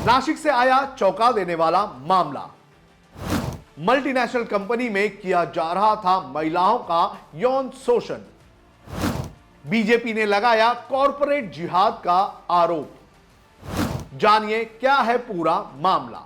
नासिक से आया चौंका देने वाला मामला। मल्टीनेशनल कंपनी में किया जा रहा था महिलाओं का यौन शोषण। बीजेपी ने लगाया कॉरपोरेट जिहाद का आरोप। जानिए क्या है पूरा मामला।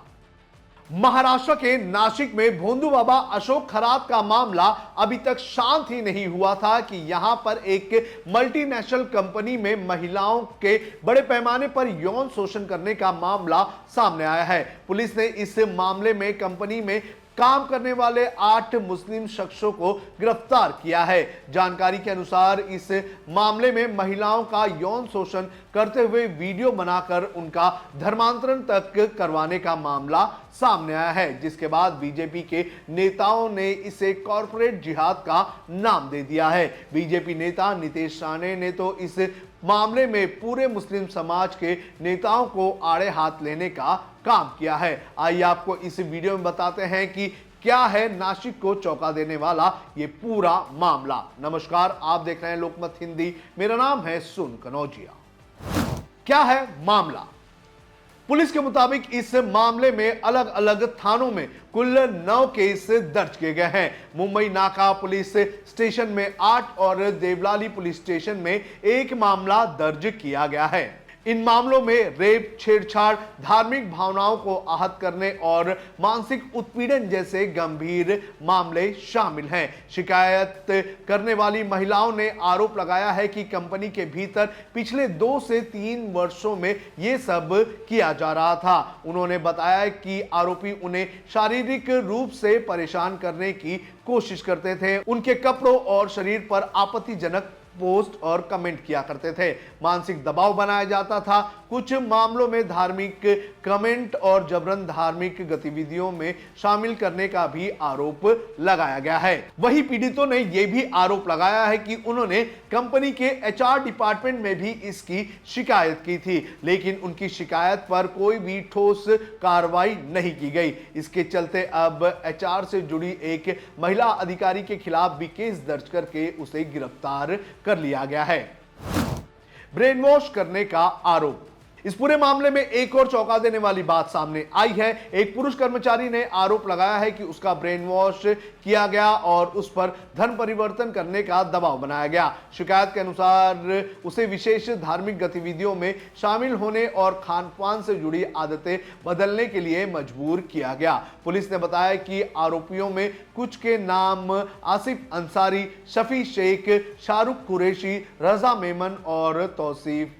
महाराष्ट्र के नासिक में भोंदू बाबा अशोक खरात का मामला अभी तक शांत ही नहीं हुआ था कि यहां पर एक मल्टीनेशनल कंपनी में महिलाओं के बड़े पैमाने पर यौन शोषण करने का मामला सामने आया है। पुलिस ने इस मामले में कंपनी में काम करने वाले 8 मुस्लिम शख्सों को गिरफ्तार किया है। जानकारी के अनुसार इस मामले में महिलाओं का यौन शोषण करते हुए वीडियो बनाकर उनका धर्मांतरण तक करवाने का मामला सामने आया है, जिसके बाद बीजेपी के नेताओं ने इसे कॉरपोरेट जिहाद का नाम दे दिया है। बीजेपी नेता नीतीश राणे ने तो इस मामले में पूरे मुस्लिम समाज के नेताओं को आड़े हाथ लेने का काम किया है। आइए आपको इस वीडियो में बताते हैं कि क्या है नासिक को चौंका देने वाला ये पूरा मामला। नमस्कार, आप देख रहे हैं लोकमत हिंदी। मेरा नाम है सुन कनौजिया। क्या है मामला? पुलिस के मुताबिक इस मामले में अलग अलग थानों में कुल 9 केस दर्ज किए गए हैं। मुंबई नाका पुलिस स्टेशन में 8 और देवलाली पुलिस स्टेशन में 1 मामला दर्ज किया गया है। इन मामलों में रेप, छेड़छाड़, धार्मिक भावनाओं को आहत करने और मानसिक उत्पीड़न जैसे गंभीर मामले शामिल हैं। शिकायत करने वाली महिलाओं ने आरोप लगाया है कि कंपनी के भीतर पिछले 2 से 3 वर्षों में ये सब किया जा रहा था। उन्होंने बताया कि आरोपी उन्हें शारीरिक रूप से परेशान करने की कोशिश करते थे, उनके कपड़ों और शरीर पर आपत्तिजनक पोस्ट और कमेंट किया करते थे, मानसिक दबाव बनाया जाता था। कुछ मामलों में धार्मिक कमेंट और जबरन धार्मिक गतिविधियों में शामिल करने का भी आरोप लगाया गया है। वहीं पीड़ितों ने यह भी आरोप लगाया है कि उन्होंने कंपनी के एचआर डिपार्टमेंट में भी इसकी शिकायत की थी, लेकिन उनकी शिकायत पर कोई भी ठोस कार्रवाई नहीं की गई। इसके चलते अब एचआर से जुड़ी एक महिला अधिकारी के खिलाफ भी केस दर्ज करके उसे गिरफ्तार कर लिया गया है। ब्रेन वॉश करने का आरोप। इस पूरे मामले में एक और चौंका देने वाली बात सामने आई है। एक पुरुष कर्मचारी ने आरोप लगाया है कि उसका ब्रेन वॉश किया गया और उस पर धन परिवर्तन करने का दबाव बनाया गया। शिकायत के अनुसार उसे विशेष धार्मिक गतिविधियों में शामिल होने और खान पान से जुड़ी आदतें बदलने के लिए मजबूर किया गया। पुलिस ने बताया कि आरोपियों में कुछ के नाम आसिफ अंसारी, शफी शेख, शाहरुख कुरैशी, रजा मेमन और तौसीफ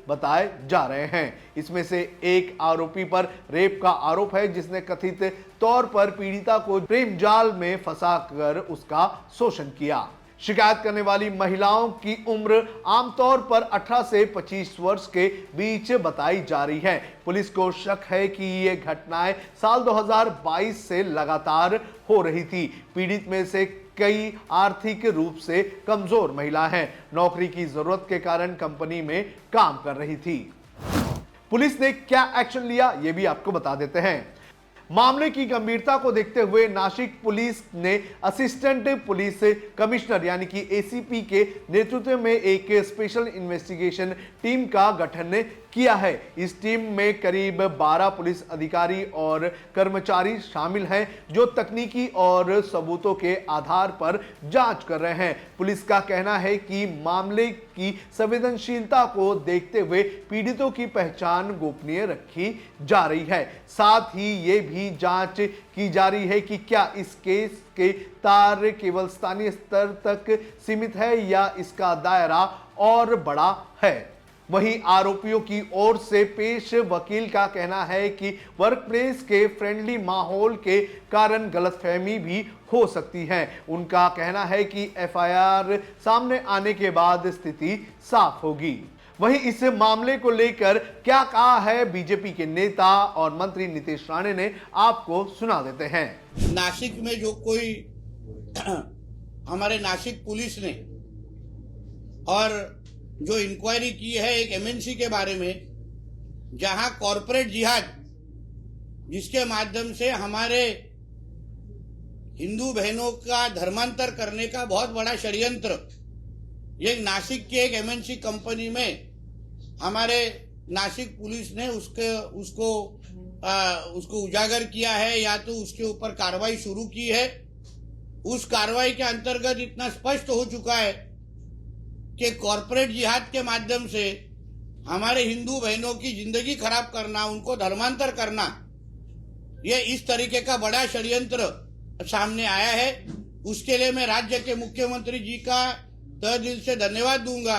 बताए जा रहे हैं। इसमें से एक आरोपी पर रेप का आरोप है, जिसने कथित तौर पर पीड़िता को प्रेम जाल में फंसाकर उसका शोषण किया। शिकायत करने वाली महिलाओं की उम्र आमतौर पर 18 से 25 वर्ष के बीच बताई जा रही है। पुलिस को शक है कि ये घटनाएं साल 2022 से लगातार हो रही थी। पीड़ित में से कई आर्थिक रूप से कमजोर महिला हैं, नौकरी की जरूरत के कारण कंपनी में काम कर रही थी। पुलिस ने क्या एक्शन लिया ये भी आपको बता देते हैं। मामले की गंभीरता को देखते हुए नासिक पुलिस ने असिस्टेंट पुलिस कमिश्नर यानी कि एसीपी के नेतृत्व में एक स्पेशल इन्वेस्टिगेशन टीम का गठन किया है। इस टीम में करीब 12 पुलिस अधिकारी और कर्मचारी शामिल हैं, जो तकनीकी और सबूतों के आधार पर जांच कर रहे हैं। पुलिस का कहना है कि मामले की संवेदनशीलता को देखते हुए पीड़ितों की पहचान गोपनीय रखी जा रही है। साथ ही ये भी जांच की जा रही है कि क्या इस केस के तार केवल स्थानीय स्तर तक सीमित है या इसका दायरा और बड़ा है। वहीं आरोपियों की ओर से पेश वकील का कहना है कि वर्कप्लेस के फ्रेंडली माहौल के कारण गलतफहमी भी हो सकती है। उनका कहना है कि एफआईआर सामने आने के बाद स्थिति साफ होगी। वहीं इस मामले को लेकर क्या कहा है बीजेपी के नेता और मंत्री नीतीश राणे ने, आपको सुना देते हैं। नासिक में जो कोई हमारे नासिक पुलिस ने और जो इंक्वायरी की है एक एमएनसी के बारे में, जहां कॉरपोरेट जिहाद, जिसके माध्यम से हमारे हिंदू बहनों का धर्मांतर करने का बहुत बड़ा षड्यंत्र, ये नासिक के एक एमएनसी कंपनी में हमारे नासिक पुलिस ने उसको उजागर किया है या तो उसके ऊपर कार्रवाई शुरू की है। उस कार्रवाई के अंतर्गत इतना स्पष्ट हो चुका है कि कॉरपोरेट जिहाद के माध्यम से हमारे हिंदू बहनों की जिंदगी खराब करना, उनको धर्मांतर करना, ये इस तरीके का बड़ा षड्यंत्र सामने आया है। उसके लिए मैं राज्य के मुख्यमंत्री जी का तहे दिल से धन्यवाद दूंगा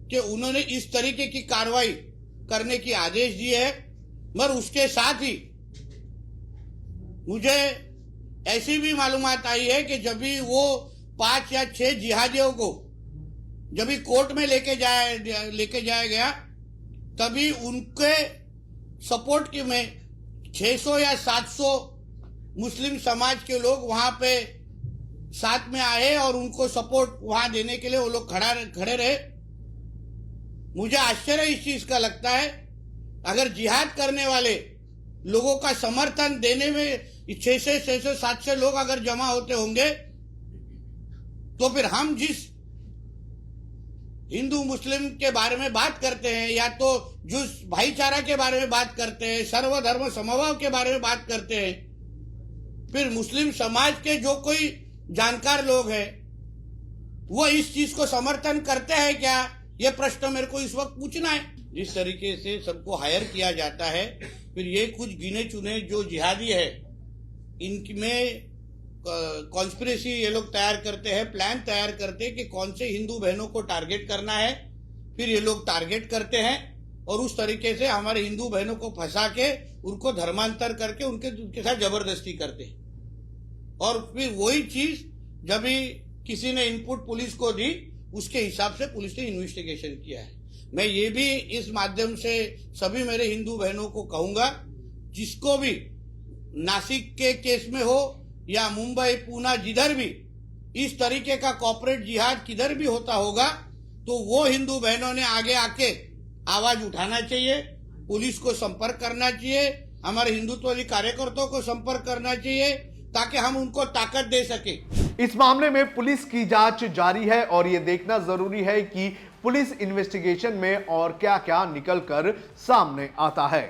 कि उन्होंने इस तरीके की कार्रवाई करने की आदेश दिए है। मगर उसके साथ ही मुझे ऐसी भी मालूमात आई है कि जब भी वो 5 या 6 जिहादियों को जब भी कोर्ट में लेके जाया गया, तभी उनके सपोर्ट के में 600 या 700 मुस्लिम समाज के लोग वहां पे साथ में आए और उनको सपोर्ट वहां देने के लिए वो लोग खड़े रहे। मुझे आश्चर्य इस चीज का लगता है, अगर जिहाद करने वाले लोगों का समर्थन देने में 600-700 लोग अगर जमा होते होंगे, तो फिर हम जिस हिंदू मुस्लिम के बारे में बात करते हैं या तो जिस भाईचारा के बारे में बात करते हैं, सर्वधर्म समभाव के बारे में बात करते हैं, फिर मुस्लिम समाज के जो कोई जानकार लोग हैं वो इस चीज को समर्थन करते हैं क्या, ये प्रश्न मेरे को इस वक्त पूछना है। जिस तरीके से सबको हायर किया जाता है, फिर ये कुछ गिने चुने जो जिहादी है इनमें कॉन्स्पिरेसी ये लोग तैयार करते हैं, प्लान तैयार करते हैं कि कौन से हिंदू बहनों को टारगेट करना है। फिर ये लोग टारगेट करते हैं और उस तरीके से हमारे हिंदू बहनों को फंसा के उनको धर्मांतर करके उनके साथ जबरदस्ती करते हैं। और फिर वही चीज जब भी किसी ने इनपुट पुलिस को दी, उसके हिसाब से पुलिस ने इन्वेस्टिगेशन किया है। मैं ये भी इस माध्यम से सभी मेरे हिंदू बहनों को कहूंगा, जिसको भी नासिक के केस में हो या मुंबई, पूना, जिधर भी इस तरीके का कॉर्पोरेट जिहाद किधर भी होता होगा, तो वो हिंदू बहनों ने आगे आके आवाज उठाना चाहिए, पुलिस को संपर्क करना चाहिए, हमारे हिंदुत्ववादी कार्यकर्ताओं को संपर्क करना चाहिए, ताकि हम उनको ताकत दे सके। इस मामले में पुलिस की जांच जारी है और यह देखना जरूरी है कि पुलिस इन्वेस्टिगेशन में और क्या क्या निकल कर सामने आता है।